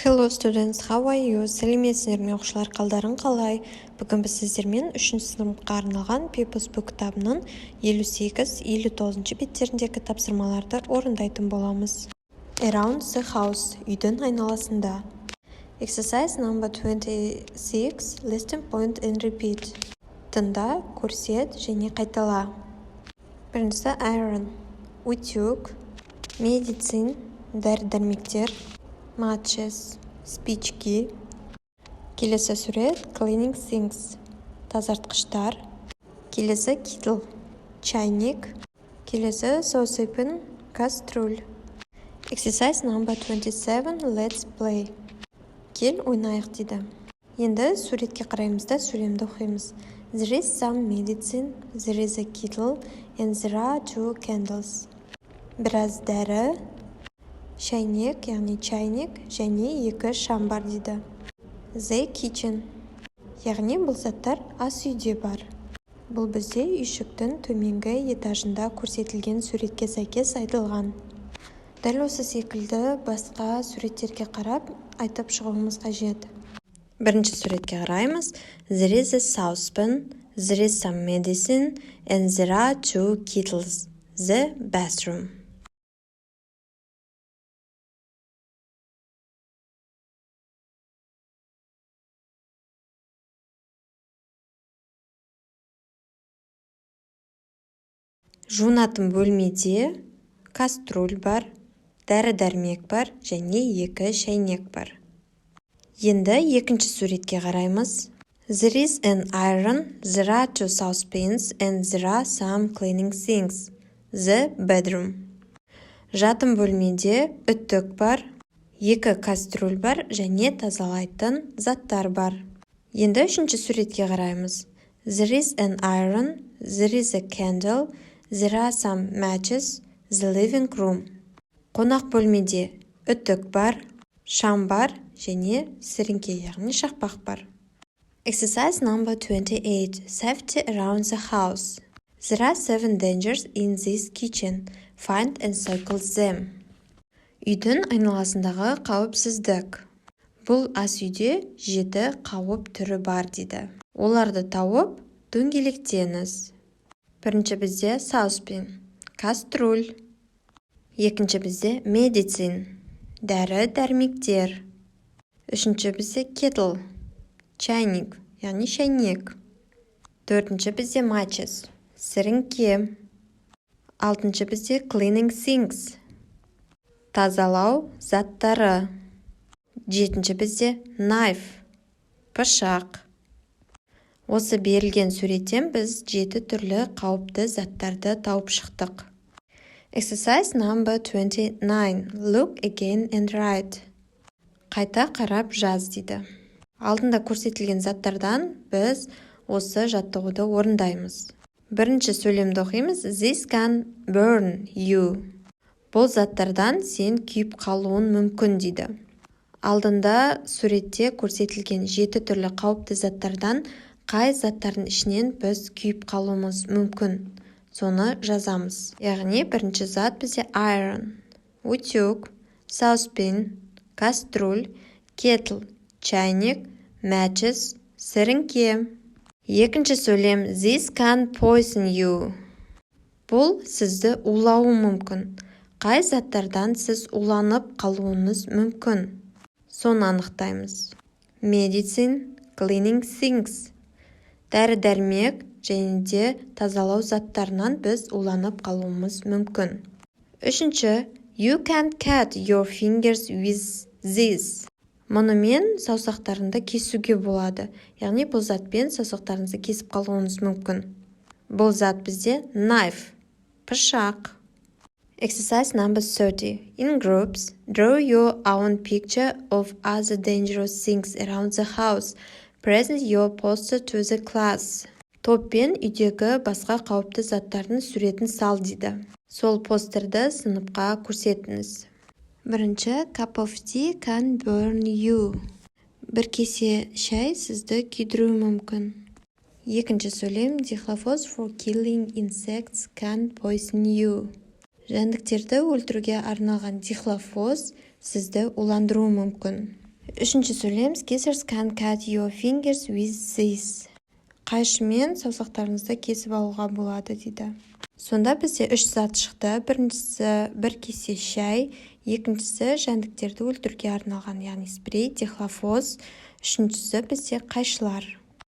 Hello students, how are you? Сәлеметсіздер ме оқушылар, қалдарың қалай? Бүгін біз сіздермен 3-ші сыныпқа арналған People's Book кітабының 58-59 беттеріндегі тапсырмаларды орындайтын боламыз. Around the house, үйдің айналасында. Exercise number 26, listen, point and repeat. Тыңда, көрсет және қайтала. Біріншісі iron, утюг, медицин, дәрі-дәрмектер, matches, спички. Келесі сурет cleaning things, тазартқыштар. Келесі kettle, чайник. Келесі saucepan, кастрюль. Exercise number 27, let's play. Кел ойнайық дейді. Енді суретке қараймыз да сөйлемді оқимыз. There is some medicine, there is a kettle, and there are 2 candles. Біраз дәрі, шайнек, яғни чайник, және 2 шам бар дейді. The kitchen, яғни бұл заттар ас үйде бар. Бұл бізде үйшіктің төменгі этажында көрсетілген суретке сәйкес айтылған. Дәл осы секілді басқа суреттерге қарап айтып шығуымыз қажет. Бірінші суретке қараймыз. There is a saucepan, there is some medicine, and there are 2 kettles. The bathroom. Жуынатын бөлмеде кастрюль бар, дәрі-дәрмек бар және 2 шайнек бар. Енді екінші суретке қараймыз. There is an iron, there are 2 saucepans, and there are some cleaning things. The bedroom. Жатын бөлмеде үтік бар, 2 кастрюль бар және тазалайтын заттар бар. Енді үшінші суретке қараймыз. There is an iron, there is a candle, there are some matches, the living room. Қонақ бөлмеде үтік бар, шам бар және сіріңке, яғни шақпақ бар. Exercise number 28. Safety around the house. There are 7 dangers in this kitchen. Find and circle them. Үйдің айналасындағы қауіпсіздік. Бұл ас үйде 7 қауіп түрі бар дейді. Оларды тауып дөңгелектеңіз. Бірінші бізде saucepan, кастрюль. Екінші бізде medicine, дәрі-дәрмектер. Үшінші бізде kettle, чайник, яғни шайнек. Төртінші бізде matches, сіріңке. Алтыншы бізде cleaning things, тазалау заттары. Жетінші бізде knife, пышақ. Осы берілген суреттен біз 7 түрлі қауіпті заттарды тауып шықтық. Exercise number 29. Look again and write. Қайта қарап жаз дейді. Алдында көрсетілген заттардан біз осы жаттығуды орындаймыз. Бірінші сөйлемді оқимыз. This can burn you. Бұл заттардан сен күйіп қалуын мүмкін дейді. Алдында суретте көрсетілген 7 түрлі қауіпті заттардан қай заттардың ішінен біз күйіп қалуымыз мүмкін? Соны жазамыз. Яғни бірінші зат бізде iron, утюг, saucepan, кастрюль, kettle, чайник, matches, сіріңке. Екінші сөйлем this can poison you. Бұл сізді улауы мүмкін. Қай заттардан сіз уланып қалуыңыз мүмкін? Соны анықтаймыз. Medicine, cleaning things. Дәрі-дәрмек және де тазалау заттарынан біз уланып қалуымыз мүмкін. Үшінші, you can cut your fingers with this. Мұнымен саусақтарыңды кесуге болады. Яғни бұл затпен саусақтарыңызды кесіп қалуыңыз мүмкін. Бұл зат бізде knife, пышақ. Exercise number 30. In groups, draw your own picture of other dangerous things around the house. Present your poster to the class. Топпен үйдегі басқа қауіпті заттардың суретін сал дейді. Сол постерді сыныпқа көрсетіңіз. Бірінші, cup of tea can burn you. Бір кесе шай сізді күйдіруі мүмкін. Екінші сөйлем, dichlorphos for killing insects can poison you. Жәндіктерді өлтіруге арналған дихлофос сізді уландыруы мүмкін. Үшінші сөйлем scissors can cut your fingers with this. Қайшымен саусақтарыңызды кесіп алуға болады дейді. Сонда бізде 3 зат шықты. Біріншісі 1 кесе шай, екіншісі жәндіктерді өлтіруге арналған, яғни спрей, дихлофос. Үшіншісі бізде қайшылар.